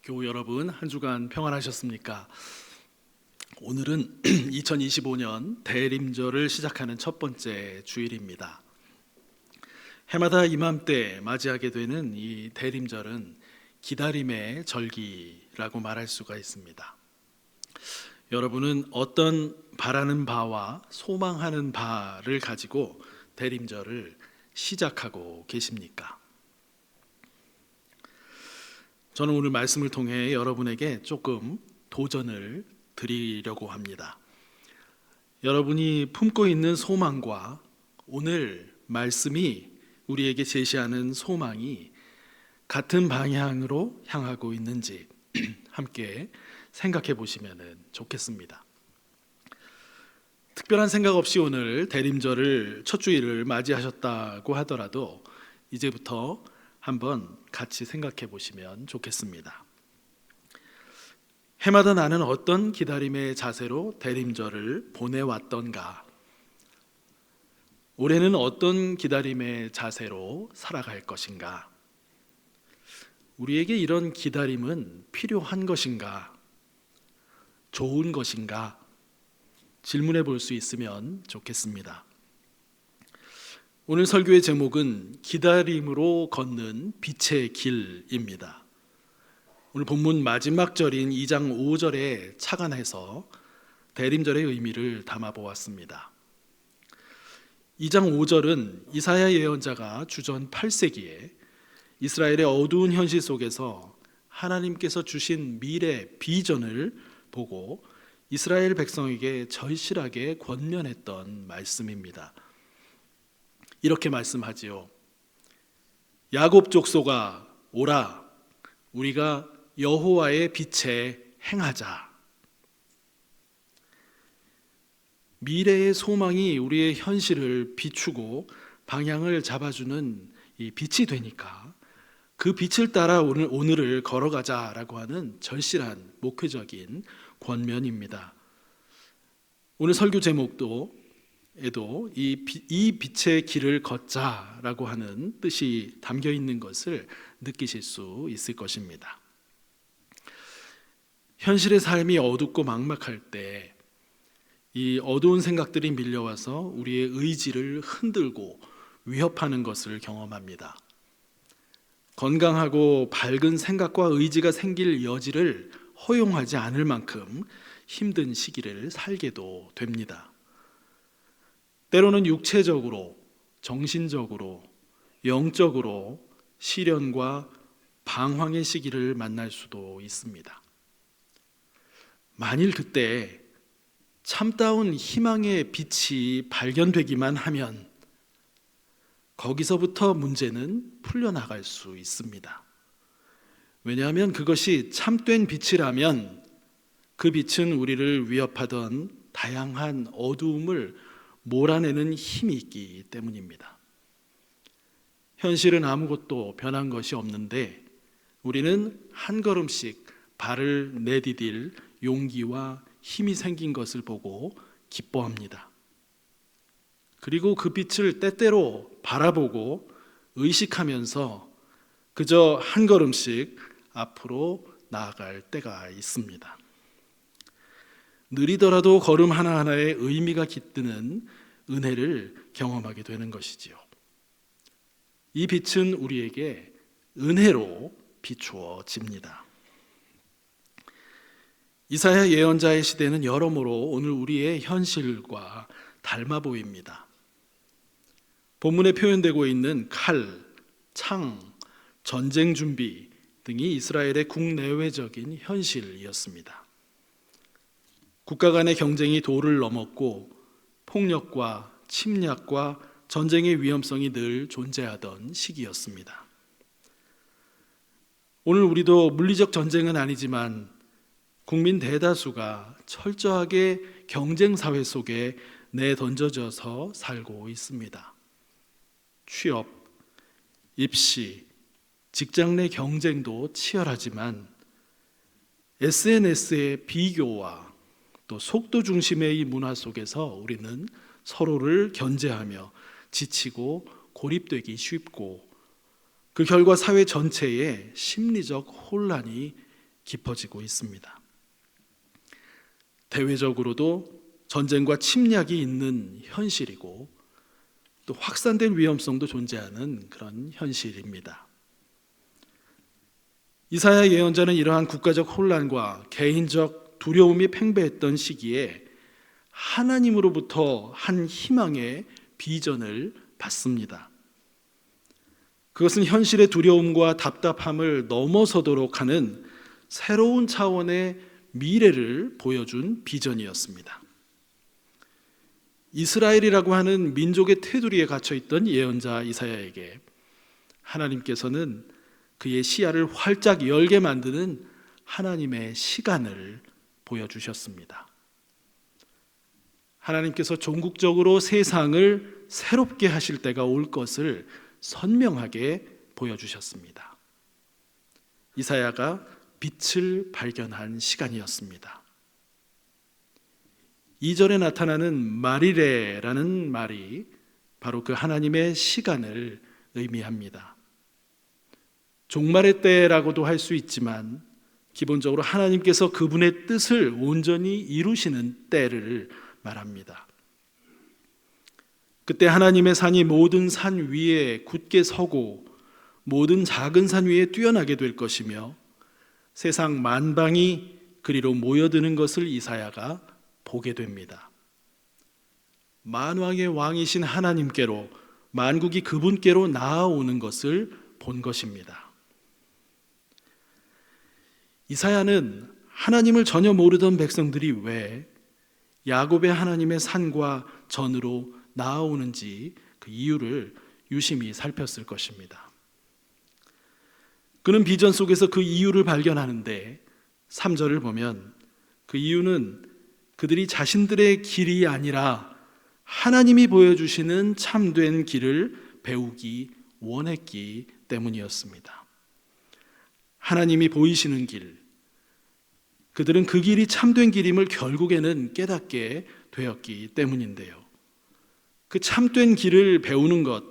교우 여러분, 한 주간 평안하셨습니까? 오늘은 2025년 대림절을 시작하는 첫 번째 주일입니다. 해마다 이맘때 맞이하게 되는 이 대림절은 기다림의 절기라고 말할 수가 있습니다. 여러분은 어떤 바라는 바와 소망하는 바를 가지고 대림절을 시작하고 계십니까? 저는 오늘 말씀을 통해 여러분에게 조금 도전을 드리려고 합니다. 여러분이 품고 있는 소망과 오늘 말씀이 우리에게 제시하는 소망이 같은 방향으로 향하고 있는지 함께 생각해 보시면 좋겠습니다. 특별한 생각 없이 오늘 대림절을 첫 주일을 맞이하셨다고 하더라도 이제부터 한번 같이 생각해 보시면 좋겠습니다. 해마다 나는 어떤 기다림의 자세로 대림절을 보내왔던가? 올해는 어떤 기다림의 자세로 살아갈 것인가? 우리에게 이런 기다림은 필요한 것인가? 좋은 것인가? 질문해 볼 수 있으면 좋겠습니다. 오늘 설교의 제목은 기다림으로 걷는 빛의 길입니다. 오늘 본문 마지막 절인 2장 5절에 착안해서 대림절의 의미를 담아보았습니다. 2장 5절은 이사야 예언자가 주전 8세기에 이스라엘의 어두운 현실 속에서 하나님께서 주신 미래 비전을 보고 이스라엘 백성에게 절실하게 권면했던 말씀입니다. 이렇게 말씀하지요. 야곱 족속아 오라, 우리가 여호와의 빛에 행하자. 미래의 소망이 우리의 현실을 비추고 방향을 잡아주는 이 빛이 되니까 그 빛을 따라 오늘을 걸어가자라고 하는 절실한 목회적인 권면입니다. 오늘 설교 제목도 이 빛의 길을 걷자라고 하는 뜻이 담겨 있는 것을 느끼실 수 있을 것입니다. 현실의 삶이 어둡고 막막할 때 이 어두운 생각들이 밀려와서 우리의 의지를 흔들고 위협하는 것을 경험합니다. 건강하고 밝은 생각과 의지가 생길 여지를 허용하지 않을 만큼 힘든 시기를 살게도 됩니다. 때로는 육체적으로, 정신적으로, 영적으로 시련과 방황의 시기를 만날 수도 있습니다. 만일 그때 참다운 희망의 빛이 발견되기만 하면 거기서부터 문제는 풀려나갈 수 있습니다. 왜냐하면 그것이 참된 빛이라면 그 빛은 우리를 위협하던 다양한 어두움을 몰아내는 힘이 있기 때문입니다. 현실은 아무것도 변한 것이 없는데 우리는 한 걸음씩 발을 내디딜 용기와 힘이 생긴 것을 보고 기뻐합니다. 그리고 그 빛을 때때로 바라보고 의식하면서 그저 한 걸음씩 앞으로 나아갈 때가 있습니다. 느리더라도 걸음 하나하나에 의미가 깃드는 은혜를 경험하게 되는 것이지요. 이 빛은 우리에게 은혜로 비추어집니다. 이사야 예언자의 시대는 여러모로 오늘 우리의 현실과 닮아 보입니다. 본문에 표현되고 있는 칼, 창, 전쟁 준비 등이 이스라엘의 국내외적인 현실이었습니다. 국가 간의 경쟁이 도를 넘었고 폭력과 침략과 전쟁의 위험성이 늘 존재하던 시기였습니다. 오늘 우리도 물리적 전쟁은 아니지만 국민 대다수가 철저하게 경쟁 사회 속에 내던져져서 살고 있습니다. 취업, 입시, 직장 내 경쟁도 치열하지만 SNS의 비교와 또 속도 중심의 이 문화 속에서 우리는 서로를 견제하며 지치고 고립되기 쉽고 그 결과 사회 전체에 심리적 혼란이 깊어지고 있습니다. 대외적으로도 전쟁과 침략이 있는 현실이고 또 확산될 위험성도 존재하는 그런 현실입니다. 이사야 예언자는 이러한 국가적 혼란과 개인적 두려움이 팽배했던 시기에 하나님으로부터 한 희망의 비전을 받습니다. 그것은 현실의 두려움과 답답함을 넘어서도록 하는 새로운 차원의 미래를 보여준 비전이었습니다. 이스라엘이라고 하는 민족의 테두리에 갇혀있던 예언자 이사야에게 하나님께서는 그의 시야를 활짝 열게 만드는 하나님의 시간을 보여주셨습니다. 하나님께서 종국적으로 세상을 새롭게 하실 때가 올 것을 선명하게 보여주셨습니다. 이사야가 빛을 발견한 시간이었습니다. 2절에 나타나는 마리레라는 말이 바로 그 하나님의 시간을 의미합니다. 종말의 때라고도 할 수 있지만 기본적으로 하나님께서 그분의 뜻을 온전히 이루시는 때를 말합니다. 그때 하나님의 산이 모든 산 위에 굳게 서고 모든 작은 산 위에 뛰어나게 될 것이며 세상 만방이 그리로 모여드는 것을 이사야가 보게 됩니다. 만왕의 왕이신 하나님께로 만국이 그분께로 나아오는 것을 본 것입니다. 이사야는 하나님을 전혀 모르던 백성들이 왜 야곱의 하나님의 산과 전으로 나아오는지 그 이유를 유심히 살폈을 것입니다. 그는 비전 속에서 그 이유를 발견하는데 3절을 보면 그 이유는 그들이 자신들의 길이 아니라 하나님이 보여주시는 참된 길을 배우기 원했기 때문이었습니다. 하나님이 보이시는 길, 그들은 그 길이 참된 길임을 결국에는 깨닫게 되었기 때문인데요. 그 참된 길을 배우는 것,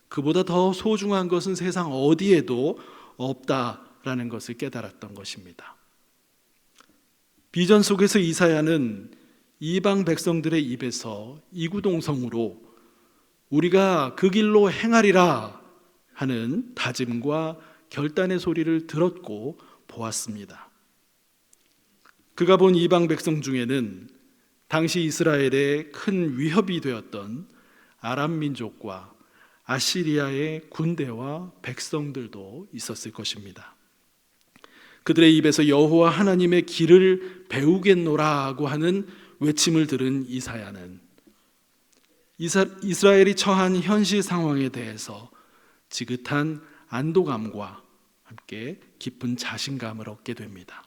그보다 더 소중한 것은 세상 어디에도 없다라는 것을 깨달았던 것입니다. 비전 속에서 이사야는 이방 백성들의 입에서 이구동성으로 우리가 그 길로 행하리라 하는 다짐과 결단의 소리를 들었고 보았습니다. 그가 본 이방 백성 중에는 당시 이스라엘의 큰 위협이 되었던 아람 민족과 아시리아의 군대와 백성들도 있었을 것입니다. 그들의 입에서 여호와 하나님의 길을 배우겠노라고 하는 외침을 들은 이사야는 이스라엘이 처한 현실 상황에 대해서 지긋한 안도감과 함께 깊은 자신감을 얻게 됩니다.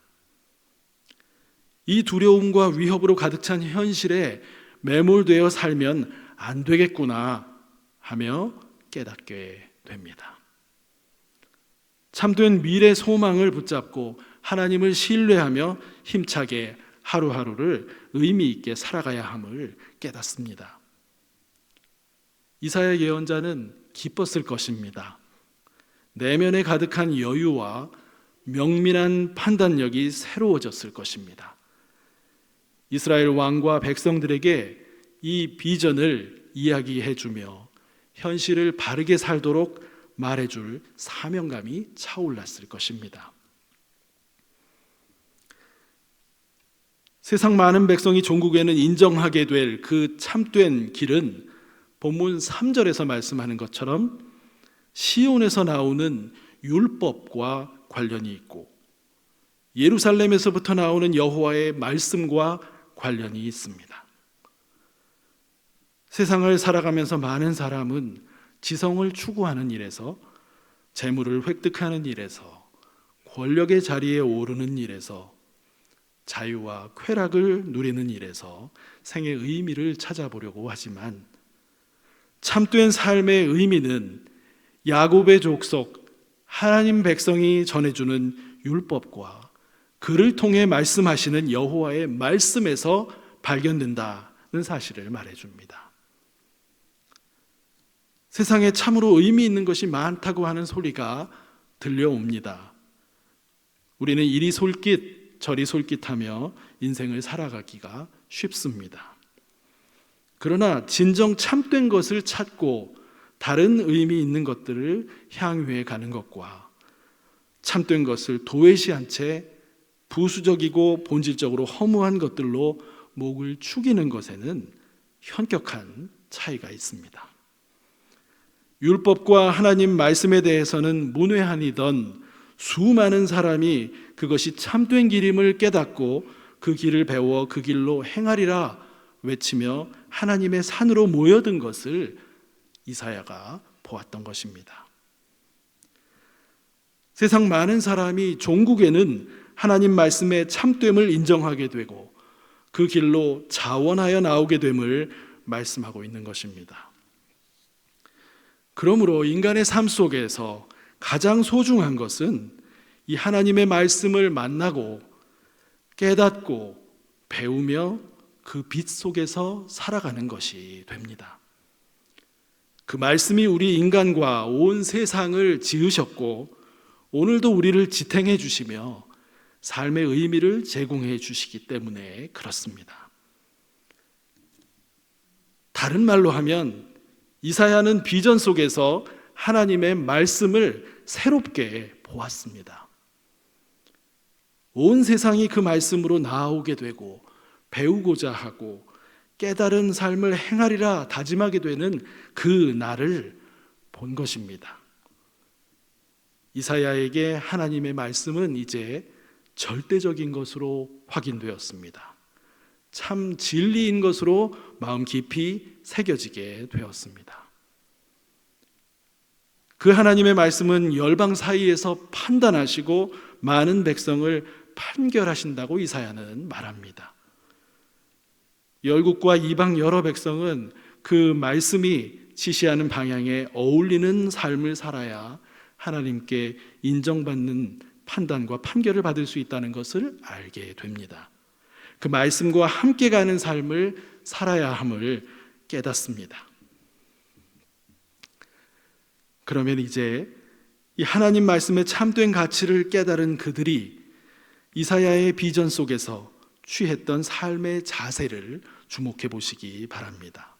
이 두려움과 위협으로 가득 찬 현실에 매몰되어 살면 안 되겠구나 하며 깨닫게 됩니다. 참된 미래 소망을 붙잡고 하나님을 신뢰하며 힘차게 하루하루를 의미 있게 살아가야 함을 깨닫습니다. 이사야 예언자는 기뻤을 것입니다. 내면에 가득한 여유와 명민한 판단력이 새로워졌을 것입니다. 이스라엘 왕과 백성들에게 이 비전을 이야기해주며 현실을 바르게 살도록 말해줄 사명감이 차올랐을 것입니다. 세상 많은 백성이 종국에는 인정하게 될 그 참된 길은 본문 3절에서 말씀하는 것처럼 시온에서 나오는 율법과 관련이 있고 예루살렘에서부터 나오는 여호와의 말씀과 관련이 있습니다. 세상을 살아가면서 많은 사람은 지성을 추구하는 일에서, 재물을 획득하는 일에서, 권력의 자리에 오르는 일에서, 자유와 쾌락을 누리는 일에서 생의 의미를 찾아보려고 하지만 참된 삶의 의미는 야곱의 족속 하나님 백성이 전해주는 율법과 그를 통해 말씀하시는 여호와의 말씀에서 발견된다는 사실을 말해줍니다. 세상에 참으로 의미 있는 것이 많다고 하는 소리가 들려옵니다. 우리는 이리 솔깃 저리 솔깃하며 인생을 살아가기가 쉽습니다. 그러나 진정 참된 것을 찾고 다른 의미 있는 것들을 향유해 가는 것과 참된 것을 도외시한 채 부수적이고 본질적으로 허무한 것들로 목을 축이는 것에는 현격한 차이가 있습니다. 율법과 하나님 말씀에 대해서는 문외한이던 수많은 사람이 그것이 참된 길임을 깨닫고 그 길을 배워 그 길로 행하리라 외치며 하나님의 산으로 모여든 것을 이사야가 보았던 것입니다. 세상 많은 사람이 종국에는 하나님 말씀의 참됨을 인정하게 되고 그 길로 자원하여 나오게 됨을 말씀하고 있는 것입니다. 그러므로 인간의 삶 속에서 가장 소중한 것은 이 하나님의 말씀을 만나고 깨닫고 배우며 그 빛 속에서 살아가는 것이 됩니다. 그 말씀이 우리 인간과 온 세상을 지으셨고 오늘도 우리를 지탱해 주시며 삶의 의미를 제공해 주시기 때문에 그렇습니다. 다른 말로 하면 이사야는 비전 속에서 하나님의 말씀을 새롭게 보았습니다. 온 세상이 그 말씀으로 나아오게 되고 배우고자 하고 깨달은 삶을 행하리라 다짐하게 되는 그 날을 본 것입니다. 이사야에게 하나님의 말씀은 이제 절대적인 것으로 확인되었습니다. 참 진리인 것으로 마음 깊이 새겨지게 되었습니다. 그 하나님의 말씀은 열방 사이에서 판단하시고 많은 백성을 판결하신다고 이사야는 말합니다. 열국과 이방 여러 백성은 그 말씀이 지시하는 방향에 어울리는 삶을 살아야 하나님께 인정받는 판단과 판결을 받을 수 있다는 것을 알게 됩니다. 그 말씀과 함께 가는 삶을 살아야 함을 깨닫습니다. 그러면 이제 이 하나님 말씀의 참된 가치를 깨달은 그들이 이사야의 비전 속에서 취했던 삶의 자세를 주목해 보시기 바랍니다.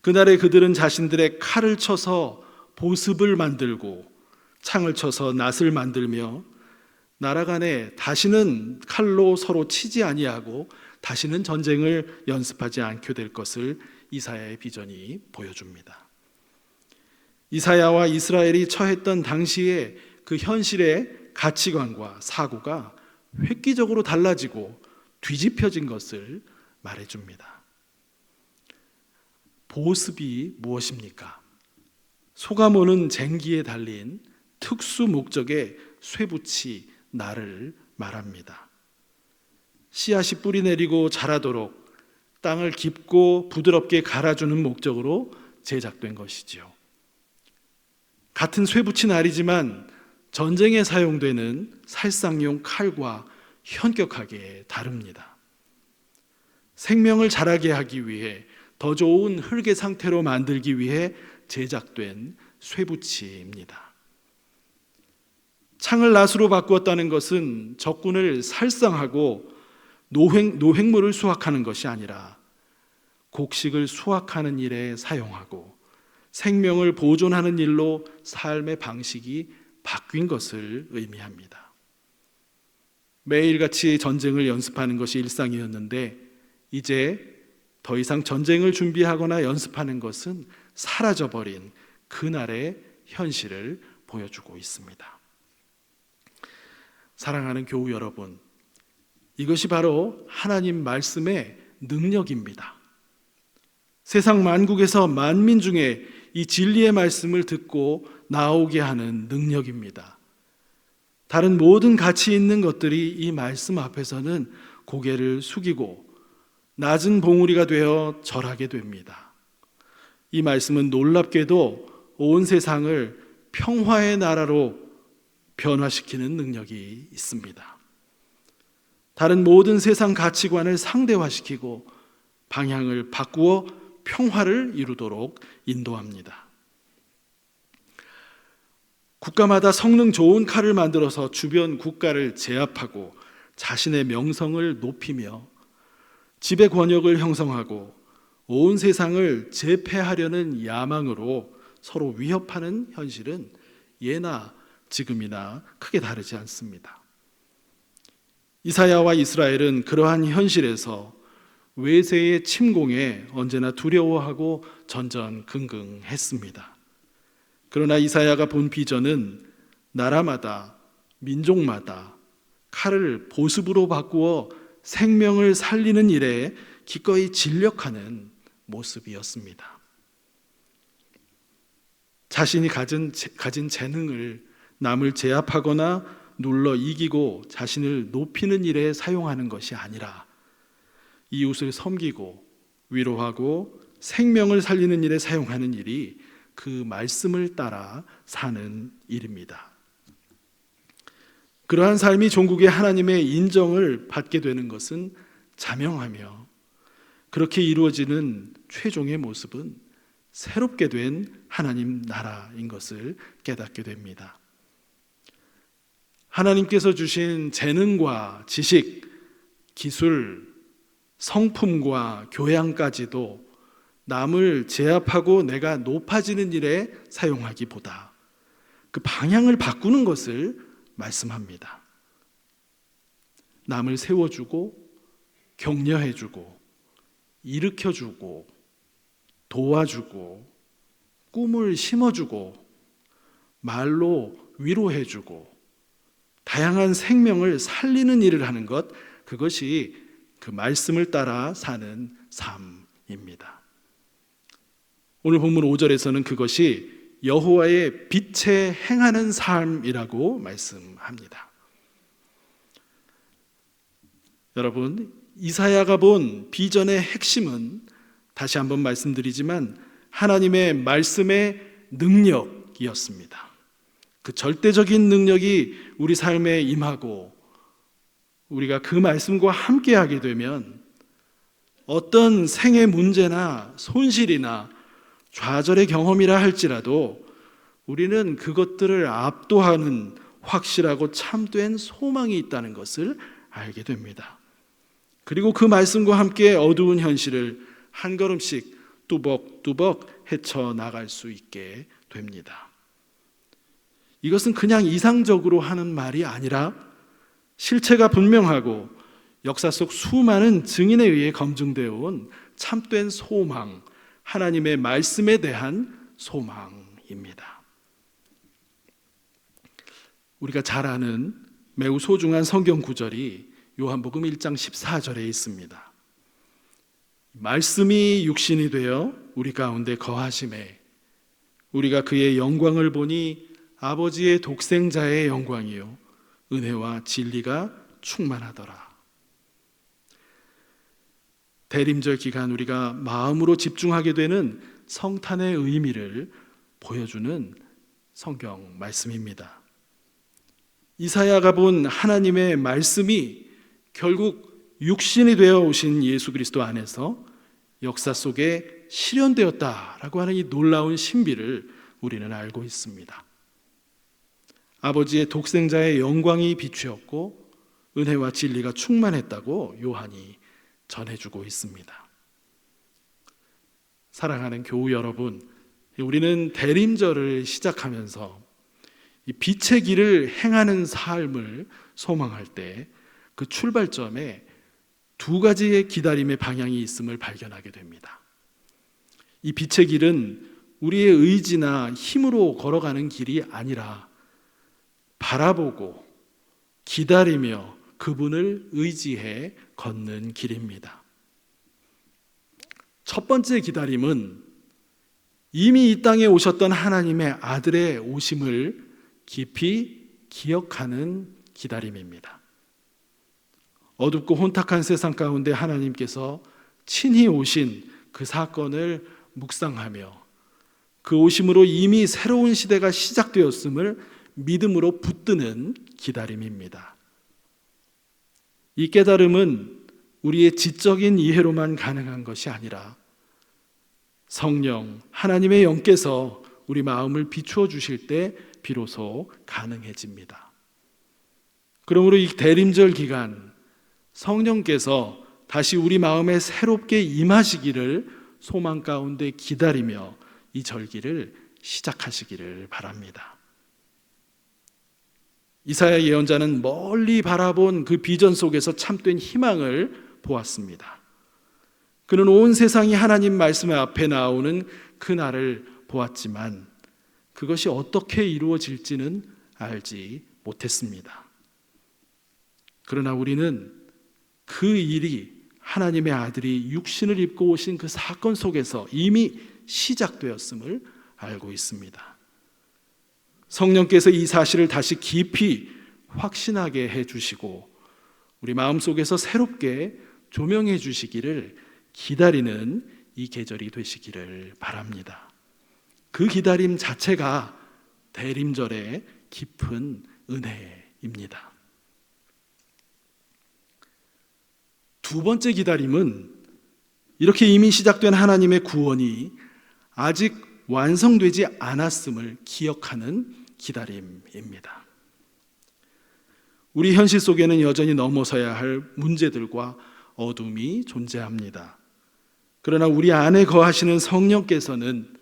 그날에 그들은 자신들의 칼을 쳐서 보습을 만들고 창을 쳐서 낫을 만들며 나라 간에 다시는 칼로 서로 치지 아니하고 다시는 전쟁을 연습하지 않게 될 것을 이사야의 비전이 보여줍니다. 이사야와 이스라엘이 처했던 당시에 그 현실의 가치관과 사고가 획기적으로 달라지고 뒤집혀진 것을 말해줍니다. 보습이 무엇입니까? 소가모는 쟁기에 달린 특수 목적의 쇠붙이 날을 말합니다. 씨앗이 뿌리 내리고 자라도록 땅을 깊고 부드럽게 갈아주는 목적으로 제작된 것이지요. 같은 쇠붙이 날이지만 전쟁에 사용되는 살상용 칼과 현격하게 다릅니다. 생명을 자라게 하기 위해 더 좋은 흙의 상태로 만들기 위해 제작된 쇠붙이입니다. 창을 낫으로 바꾸었다는 것은 적군을 살상하고 노획물을 수확하는 것이 아니라 곡식을 수확하는 일에 사용하고 생명을 보존하는 일로 삶의 방식이 바뀐 것을 의미합니다. 매일같이 전쟁을 연습하는 것이 일상이었는데 이제 더 이상 전쟁을 준비하거나 연습하는 것은 사라져버린 그날의 현실을 보여주고 있습니다. 사랑하는 교우 여러분, 이것이 바로 하나님 말씀의 능력입니다. 세상 만국에서 만민 중에 이 진리의 말씀을 듣고 나오게 하는 능력입니다. 다른 모든 가치 있는 것들이 이 말씀 앞에서는 고개를 숙이고 낮은 봉우리가 되어 절하게 됩니다. 이 말씀은 놀랍게도 온 세상을 평화의 나라로 변화시키는 능력이 있습니다. 다른 모든 세상 가치관을 상대화시키고 방향을 바꾸어 평화를 이루도록 인도합니다. 국가마다 성능 좋은 칼을 만들어서 주변 국가를 제압하고 자신의 명성을 높이며 지배 권력을 형성하고 온 세상을 제패하려는 야망으로 서로 위협하는 현실은 예나 지금이나 크게 다르지 않습니다. 이사야와 이스라엘은 그러한 현실에서 외세의 침공에 언제나 두려워하고 전전긍긍했습니다. 그러나 이사야가 본 비전은 나라마다 민족마다 칼을 보습으로 바꾸어 생명을 살리는 일에 기꺼이 진력하는 모습이었습니다. 자신이 가진 재능을 남을 제압하거나 눌러 이기고 자신을 높이는 일에 사용하는 것이 아니라 이웃을 섬기고 위로하고 생명을 살리는 일에 사용하는 일이 그 말씀을 따라 사는 일입니다. 그러한 삶이 종국의 하나님의 인정을 받게 되는 것은 자명하며 그렇게 이루어지는 최종의 모습은 새롭게 된 하나님 나라인 것을 깨닫게 됩니다. 하나님께서 주신 재능과 지식, 기술, 성품과 교양까지도 남을 제압하고 내가 높아지는 일에 사용하기보다 그 방향을 바꾸는 것을 말씀합니다. 남을 세워주고 격려해주고 일으켜주고 도와주고 꿈을 심어주고 말로 위로해주고 다양한 생명을 살리는 일을 하는 것, 그것이 그 말씀을 따라 사는 삶입니다. 오늘 본문 5절에서는 그것이 여호와의 빛에 행하는 삶이라고 말씀합니다. 여러분, 이사야가 본 비전의 핵심은 다시 한번 말씀드리지만 하나님의 말씀의 능력이었습니다. 그 절대적인 능력이 우리 삶에 임하고 우리가 그 말씀과 함께하게 되면 어떤 생의 문제나 손실이나 좌절의 경험이라 할지라도 우리는 그것들을 압도하는 확실하고 참된 소망이 있다는 것을 알게 됩니다. 그리고 그 말씀과 함께 어두운 현실을 한 걸음씩 뚜벅뚜벅 헤쳐나갈 수 있게 됩니다. 이것은 그냥 이상적으로 하는 말이 아니라 실체가 분명하고 역사 속 수많은 증인에 의해 검증되어 온 참된 소망, 하나님의 말씀에 대한 소망입니다. 우리가 잘 아는 매우 소중한 성경 구절이 요한복음 1장 14절에 있습니다. 말씀이 육신이 되어 우리 가운데 거하심에 우리가 그의 영광을 보니 아버지의 독생자의 영광이요 은혜와 진리가 충만하더라. 대림절 기간 우리가 마음으로 집중하게 되는 성탄의 의미를 보여주는 성경 말씀입니다. 이사야가 본 하나님의 말씀이 결국 육신이 되어 오신 예수 그리스도 안에서 역사 속에 실현되었다라고 하는 이 놀라운 신비를 우리는 알고 있습니다. 아버지의 독생자의 영광이 비추었고 은혜와 진리가 충만했다고 요한이 전해주고 있습니다. 사랑하는 교우 여러분, 우리는 대림절을 시작하면서 이 빛의 길을 행하는 삶을 소망할 때 그 출발점에 두 가지의 기다림의 방향이 있음을 발견하게 됩니다. 이 빛의 길은 우리의 의지나 힘으로 걸어가는 길이 아니라 바라보고 기다리며 그분을 의지해 걷는 길입니다. 첫 번째 기다림은 이미 이 땅에 오셨던 하나님의 아들의 오심을 깊이 기억하는 기다림입니다. 어둡고 혼탁한 세상 가운데 하나님께서 친히 오신 그 사건을 묵상하며 그 오심으로 이미 새로운 시대가 시작되었음을 믿음으로 붙드는 기다림입니다. 이 깨달음은 우리의 지적인 이해로만 가능한 것이 아니라 성령, 하나님의 영께서 우리 마음을 비추어 주실 때 비로소 가능해집니다. 그러므로 이 대림절 기간 성령께서 다시 우리 마음에 새롭게 임하시기를 소망 가운데 기다리며 이 절기를 시작하시기를 바랍니다. 이사야 예언자는 멀리 바라본 그 비전 속에서 참된 희망을 보았습니다. 그는 온 세상이 하나님 말씀 앞에 나오는 그날을 보았지만 그것이 어떻게 이루어질지는 알지 못했습니다. 그러나 우리는 그 일이 하나님의 아들이 육신을 입고 오신 그 사건 속에서 이미 시작되었음을 알고 있습니다. 성령께서 이 사실을 다시 깊이 확신하게 해주시고 우리 마음속에서 새롭게 조명해 주시기를 기다리는 이 계절이 되시기를 바랍니다. 그 기다림 자체가 대림절의 깊은 은혜입니다. 두 번째 기다림은 이렇게 이미 시작된 하나님의 구원이 아직 완성되지 않았음을 기억하는 기다림입니다. 우리 현실 속에는 여전히 넘어서야 할 문제들과 어둠이 존재합니다. 그러나 우리 안에 거하시는 성령께서는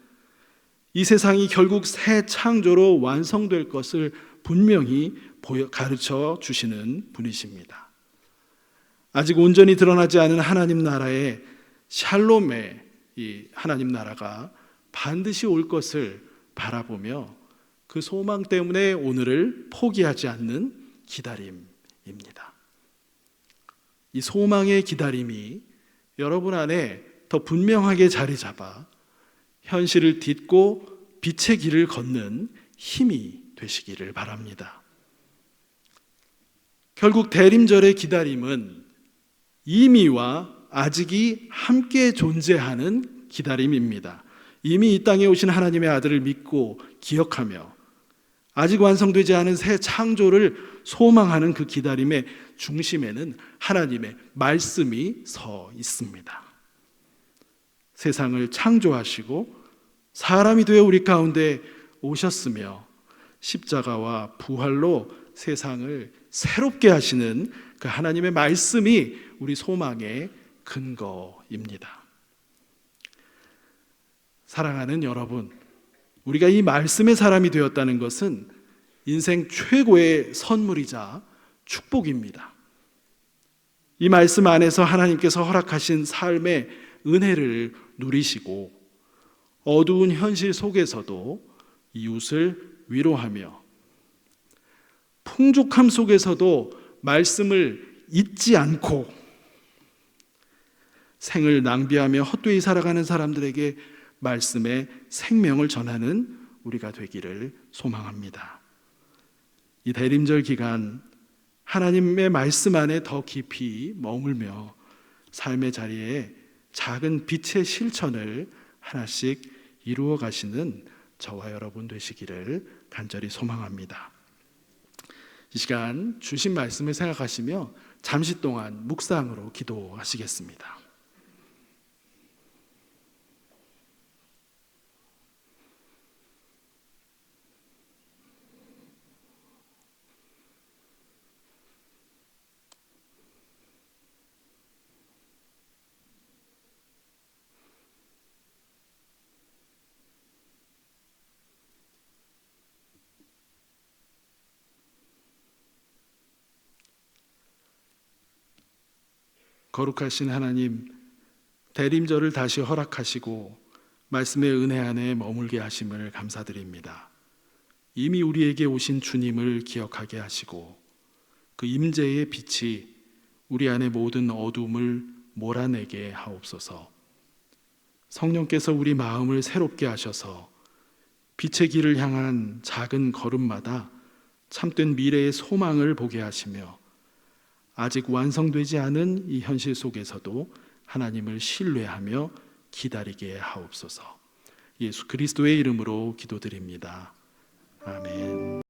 이 세상이 결국 새 창조로 완성될 것을 분명히 가르쳐 주시는 분이십니다. 아직 온전히 드러나지 않은 하나님 나라의 샬롬의 이 하나님 나라가 반드시 올 것을 바라보며 그 소망 때문에 오늘을 포기하지 않는 기다림입니다. 이 소망의 기다림이 여러분 안에 더 분명하게 자리 잡아 현실을 딛고 빛의 길을 걷는 힘이 되시기를 바랍니다. 결국 대림절의 기다림은 이미와 아직이 함께 존재하는 기다림입니다. 이미 이 땅에 오신 하나님의 아들을 믿고 기억하며 아직 완성되지 않은 새 창조를 소망하는 그 기다림의 중심에는 하나님의 말씀이 서 있습니다. 세상을 창조하시고 사람이 되어 우리 가운데 오셨으며 십자가와 부활로 세상을 새롭게 하시는 그 하나님의 말씀이 우리 소망의 근거입니다. 사랑하는 여러분, 우리가 이 말씀의 사람이 되었다는 것은 인생 최고의 선물이자 축복입니다. 이 말씀 안에서 하나님께서 허락하신 삶의 은혜를 누리시고 어두운 현실 속에서도 이웃을 위로하며 풍족함 속에서도 말씀을 잊지 않고 생을 낭비하며 헛되이 살아가는 사람들에게 말씀의 생명을 전하는 우리가 되기를 소망합니다. 이 대림절 기간 하나님의 말씀 안에 더 깊이 머물며 삶의 자리에 작은 빛의 실천을 하나씩 이루어 가시는 저와 여러분 되시기를 간절히 소망합니다. 이 시간 주신 말씀을 생각하시며 잠시 동안 묵상으로 기도하시겠습니다. 거룩하신 하나님, 대림절을 다시 허락하시고 말씀의 은혜 안에 머물게 하심을 감사드립니다. 이미 우리에게 오신 주님을 기억하게 하시고 그 임재의 빛이 우리 안의 모든 어둠을 몰아내게 하옵소서. 성령께서 우리 마음을 새롭게 하셔서 빛의 길을 향한 작은 걸음마다 참된 미래의 소망을 보게 하시며 아직 완성되지 않은 이 현실 속에서도 하나님을 신뢰하며 기다리게 하옵소서. 예수 그리스도의 이름으로 기도드립니다. 아멘.